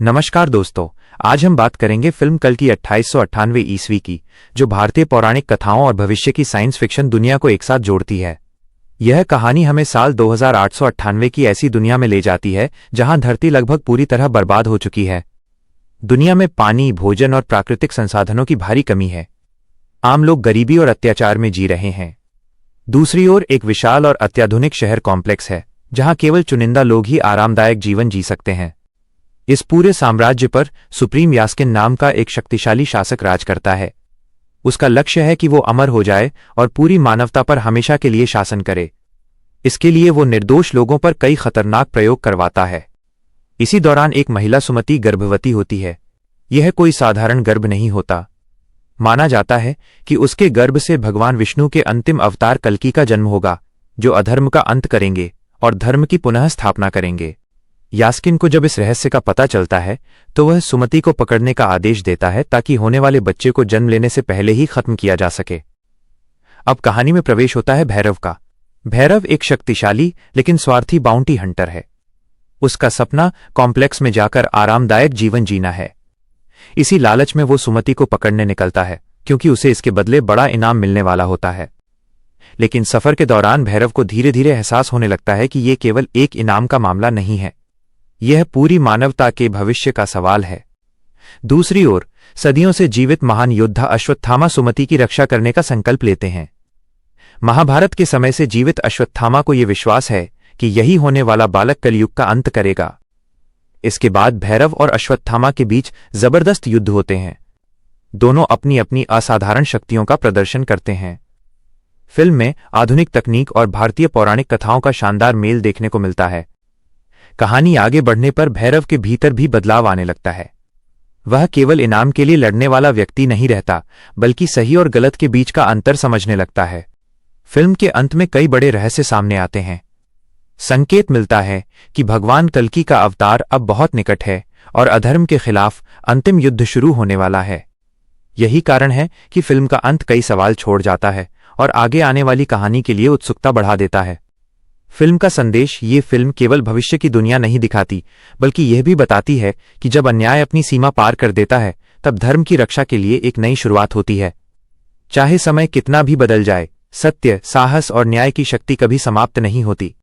नमस्कार दोस्तों। आज हम बात करेंगे फिल्म कल की 2898 ईस्वी की, जो भारतीय पौराणिक कथाओं और भविष्य की साइंस फिक्शन दुनिया को एक साथ जोड़ती है। यह कहानी हमें साल 2898 की ऐसी दुनिया में ले जाती है जहां धरती लगभग पूरी तरह बर्बाद हो चुकी है। दुनिया में पानी, भोजन और प्राकृतिक संसाधनों की भारी कमी है। आम लोग गरीबी और अत्याचार में जी रहे हैं। दूसरी ओर एक विशाल और अत्याधुनिक शहर कॉम्प्लेक्स है जहां केवल चुनिंदा लोग ही आरामदायक जीवन जी सकते हैं। इस पूरे साम्राज्य पर सुप्रीम यास्किन नाम का एक शक्तिशाली शासक राज करता है। उसका लक्ष्य है कि वो अमर हो जाए और पूरी मानवता पर हमेशा के लिए शासन करे। इसके लिए वो निर्दोष लोगों पर कई खतरनाक प्रयोग करवाता है। इसी दौरान एक महिला सुमति गर्भवती होती है। यह कोई साधारण गर्भ नहीं होता। माना जाता है कि उसके गर्भ से भगवान विष्णु के अंतिम अवतार कल्कि का जन्म होगा, जो अधर्म का अंत करेंगे और धर्म की पुनः स्थापना करेंगे। यास्किन को जब इस रहस्य का पता चलता है तो वह सुमति को पकड़ने का आदेश देता है ताकि होने वाले बच्चे को जन्म लेने से पहले ही खत्म किया जा सके। अब कहानी में प्रवेश होता है भैरव का। भैरव एक शक्तिशाली लेकिन स्वार्थी बाउंटी हंटर है। उसका सपना कॉम्प्लेक्स में जाकर आरामदायक जीवन जीना है। इसी लालच में वो सुमति को पकड़ने निकलता है, क्योंकि उसे इसके बदले बड़ा इनाम मिलने वाला होता है। लेकिन सफर के दौरान भैरव को धीरे धीरे एहसास होने लगता है कि यह केवल एक इनाम का मामला नहीं है, यह पूरी मानवता के भविष्य का सवाल है। दूसरी ओर सदियों से जीवित महान योद्धा अश्वत्थामा सुमति की रक्षा करने का संकल्प लेते हैं। महाभारत के समय से जीवित अश्वत्थामा को यह विश्वास है कि यही होने वाला बालक कलयुग का अंत करेगा। इसके बाद भैरव और अश्वत्थामा के बीच जबरदस्त युद्ध होते हैं। दोनों अपनी अपनी असाधारण शक्तियों का प्रदर्शन करते हैं। फिल्म में आधुनिक तकनीक और भारतीय पौराणिक कथाओं का शानदार मेल देखने को मिलता है। कहानी आगे बढ़ने पर भैरव के भीतर भी बदलाव आने लगता है। वह केवल इनाम के लिए लड़ने वाला व्यक्ति नहीं रहता, बल्कि सही और गलत के बीच का अंतर समझने लगता है। फिल्म के अंत में कई बड़े रहस्य सामने आते हैं। संकेत मिलता है कि भगवान कल्कि का अवतार अब बहुत निकट है और अधर्म के खिलाफ अंतिम युद्ध शुरू होने वाला है। यही कारण है कि फिल्म का अंत कई सवाल छोड़ जाता है और आगे आने वाली कहानी के लिए उत्सुकता बढ़ा देता है। फिल्म का संदेश: ये फिल्म केवल भविष्य की दुनिया नहीं दिखाती, बल्कि यह भी बताती है कि जब अन्याय अपनी सीमा पार कर देता है, तब धर्म की रक्षा के लिए एक नई शुरुआत होती है। चाहे समय कितना भी बदल जाए, सत्य, साहस और न्याय की शक्ति कभी समाप्त नहीं होती।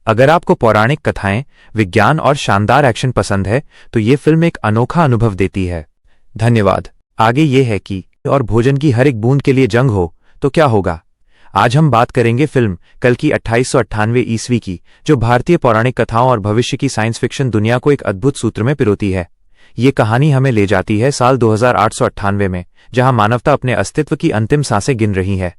अगर आपको पौराणिक कथाएं, विज्ञान और शानदार एक्शन पसंद है, तो ये फिल्म एक अनोखा अनुभव देती है। धन्यवाद। आगे ये है कि और भोजन की हर एक बूंद के लिए जंग हो तो क्या होगा। आज हम बात करेंगे फिल्म कल की 2898 ईस्वी की, जो भारतीय पौराणिक कथाओं और भविष्य की साइंस फिक्शन दुनिया को एक अद्भुत सूत्र में पिरोती है। ये कहानी हमें ले जाती है साल 2898 में, जहां मानवता अपने अस्तित्व की अंतिम सांसें गिन रही है।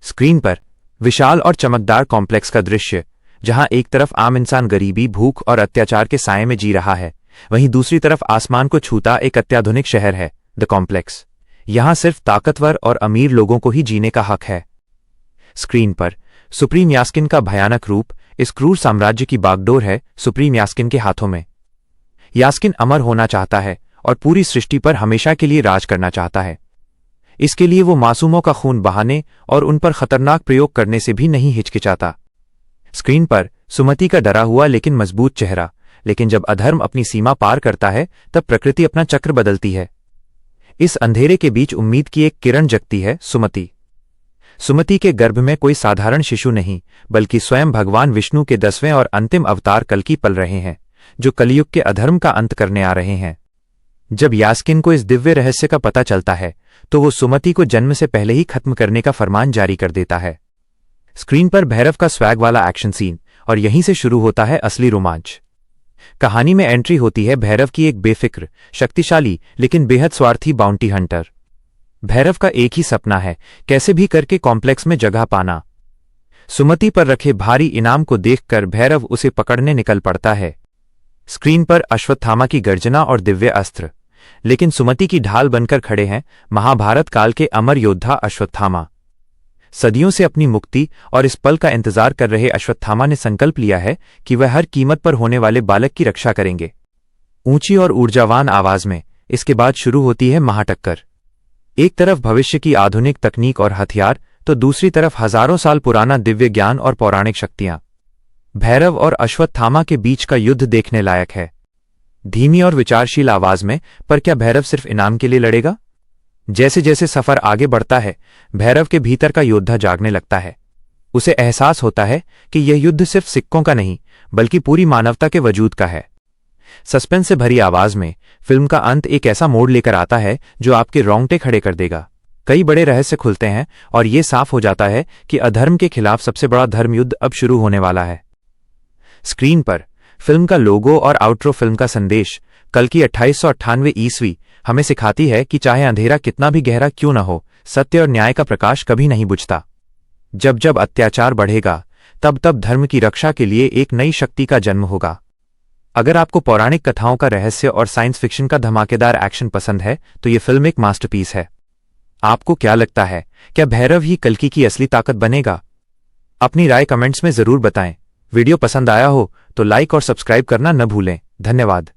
स्क्रीन पर विशाल और चमकदार कॉम्प्लेक्स का दृश्य, जहां एक तरफ आम इंसान गरीबी, भूख और अत्याचार के साये में जी रहा है, वहीं दूसरी तरफ आसमान को छूता एक अत्याधुनिक शहर है, द कॉम्प्लेक्स। यहां सिर्फ ताकतवर और अमीर लोगों को ही जीने का हक है। स्क्रीन पर सुप्रीम यास्किन का भयानक रूप इस क्रूर साम्राज्य की बागडोर है सुप्रीम यास्किन के हाथों में। यास्किन अमर होना चाहता है और पूरी सृष्टि पर हमेशा के लिए राज करना चाहता है। इसके लिए वो मासूमों का खून बहाने और उन पर खतरनाक प्रयोग करने से भी नहीं हिचकिचाता। स्क्रीन पर सुमति का डरा हुआ लेकिन मजबूत चेहरा, लेकिन जब अधर्म अपनी सीमा पार करता है, तब प्रकृति अपना चक्र बदलती है। इस अंधेरे के बीच उम्मीद की एक किरण जगती है, सुमति। सुमति के गर्भ में कोई साधारण शिशु नहीं, बल्कि स्वयं भगवान विष्णु के 10वें और अंतिम अवतार कल्कि पल रहे हैं, जो कलयुग के अधर्म का अंत करने आ रहे हैं। जब यास्किन को इस दिव्य रहस्य का पता चलता है, तो वो सुमति को जन्म से पहले ही खत्म करने का फरमान जारी कर देता है। स्क्रीन पर भैरव का स्वैग वाला एक्शन सीन, और यहीं से शुरू होता है असली रोमांच। कहानी में एंट्री होती है भैरव की एक बेफिक्र, शक्तिशाली लेकिन बेहद स्वार्थी बाउंटी हंटर। भैरव का एक ही सपना है, कैसे भी करके कॉम्प्लेक्स में जगह पाना। सुमति पर रखे भारी इनाम को देखकर भैरव उसे पकड़ने निकल पड़ता है। स्क्रीन पर अश्वत्थामा की गर्जना और दिव्य अस्त्र, लेकिन सुमति की ढाल बनकर खड़े हैं महाभारत काल के अमर योद्धा अश्वत्थामा। सदियों से अपनी मुक्ति और इस पल का इंतजार कर रहे अश्वत्थामा ने संकल्प लिया है कि वह हर कीमत पर होने वाले बालक की रक्षा करेंगे। ऊंची और ऊर्जावान आवाज में इसके बाद शुरू होती है महाटक्कर। एक तरफ भविष्य की आधुनिक तकनीक और हथियार, तो दूसरी तरफ हजारों साल पुराना दिव्य ज्ञान और पौराणिक शक्तियां। भैरव और अश्वत्थामा के बीच का युद्ध देखने लायक है। धीमी और विचारशील आवाज में, पर क्या भैरव सिर्फ इनाम के लिए लड़ेगा? जैसे जैसे सफर आगे बढ़ता है, भैरव के भीतर का योद्धा जागने लगता है। उसे एहसास होता है कि यह युद्ध सिर्फ सिक्कों का नहीं, बल्कि पूरी मानवता के वजूद का है। सस्पेंस से भरी आवाज में फिल्म का अंत एक ऐसा मोड़ लेकर आता है जो आपके रोंगटे खड़े कर देगा। कई बड़े रहस्य खुलते हैं और ये साफ हो जाता है कि अधर्म के खिलाफ सबसे बड़ा धर्म युद्ध अब शुरू होने वाला है। स्क्रीन पर फिल्म का लोगो और आउट्रो फिल्म का संदेश, कल की 2898 ईस्वी हमें सिखाती है कि चाहे अंधेरा कितना भी गहरा क्यों न हो, सत्य और न्याय का प्रकाश कभी नहीं बुझता। जब जब अत्याचार बढ़ेगा, तब तब धर्म की रक्षा के लिए एक नई शक्ति का जन्म होगा। अगर आपको पौराणिक कथाओं का रहस्य और साइंस फिक्शन का धमाकेदार एक्शन पसंद है, तो ये फिल्म एक मास्टरपीस है। आपको क्या लगता है, क्या भैरव ही कल्कि की असली ताकत बनेगा? अपनी राय कमेंट्स में जरूर बताएं। वीडियो पसंद आया हो तो लाइक और सब्सक्राइब करना न भूलें। धन्यवाद।